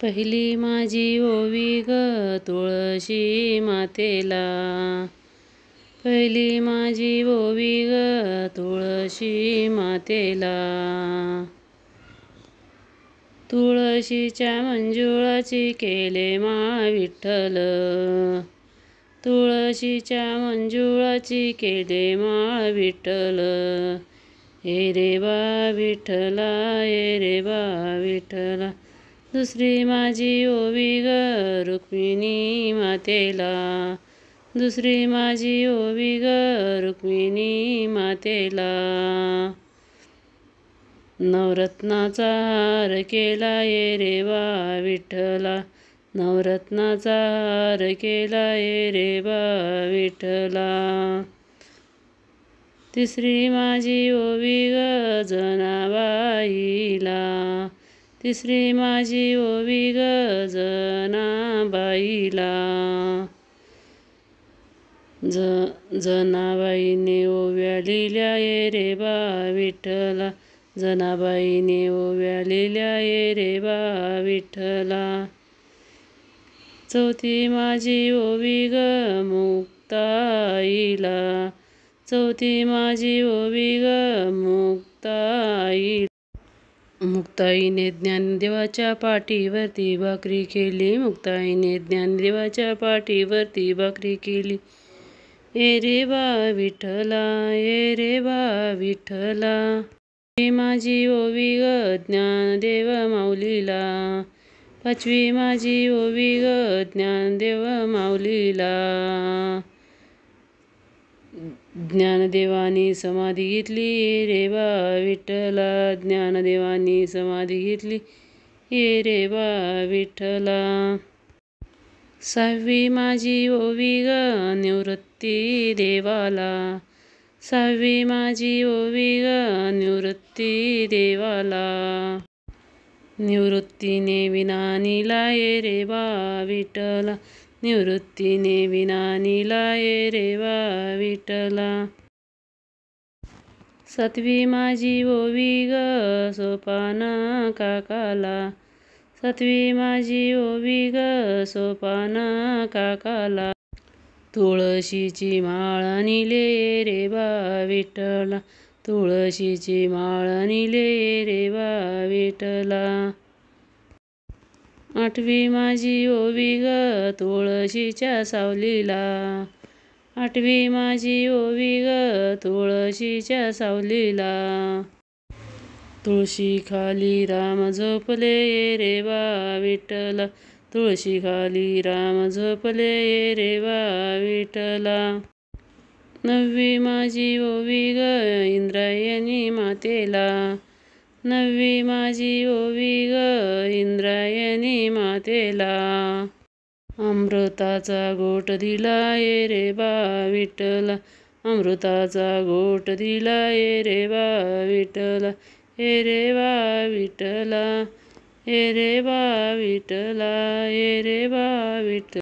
पहिली माझी ओवी ग तुळशी मातेला, पहिली माझी ओवी ग तुळशी मातेला. तुळशीच्या मंजुळाची केले माळ विठ्ठल, तुळशीच्या मंजुळाची केले माळ विठ्ठल. हे रे बा विठ्ठला, हे रे बा विठ्ठला. दुसरी माझी ओवी ग रुक्मिणी मातेला, दुसरी माझी ओवी ग रुक्मिणी मातेला. नवरत्नाचा हार केला ये रे बा विठ्ठला, नवरत्नाचा हार केला ये रे बा विठ्ठला. तिसरी माझी ओवी ग जनाबाईला, तिसरी माझी ओवी ग जनाबाईला. जनाबाईने ओव्या लिहिल्या ये रे बा विठ्ठला, जनाबाईने ओव्या लिहिल्या ये रे बा विठ्ठला. चौथी माझी ओवी ग मुक्ताईला, चौथी माझी ओवी ग मुक्ताईला. मुक्ताईने ज्ञानदेवाच्या पाठीवरती भाकरी केली, मुक्ताईने ज्ञानदेवाच्या पाठीवरती भाकरी केली. ये रे बा विठ्ठला, ये रे बा विठ्ठला. पाचवी माझी ओवी ग ज्ञानदेव माऊलीला, पाचवी माझी ओवी ग ज्ञानदेव माऊलीला. ज्ञानदेवानी समाधी घेतली ये रे बा विठ्ठला, ज्ञानदेवानी समाधी घेतली ये रे बा विठ्ठला. सहावी माझी ओवी ग निवृत्ती देवाला, सहावी माझी ओवी ग निवृत्ती देवाला. निवृत्तीने विना नीला ये रे बा विठ्ठला, निवृत्तीने विना नीला ये रे बा विठ्ठला. सातवी माझी ओवी ग सोपाना काकाला, सातवी माझी ओवी ग सोपाना काकाला. तुळशीची माळ आणिले ये रे बा विठ्ठला, तुळशीची माळ आणिले ये रे बा विठ्ठला. आठवी माझी ओवी ग तुळशीच्या सावलीला, आठवी माझी ओवी ग तुळशीच्या सावलीला. तुळशी खाली राम झोपले ये रे बा विठ्ठला, तुळशी खाली राम झोपले ये रे बा विठ्ठला. नववी माझी ओवी ग इंद्रायणी मातेला, नववी माझी ओवी ग इंद्रायणी मातेला. अमृताचा घोट दिला ये रे बा विठ्ठला, अमृताचा घोट दिला ये रे बा विठ्ठला. ये रे बा विठ्ठला, ये रे बा विठ्ठला, ये रे बा विठ्ठला.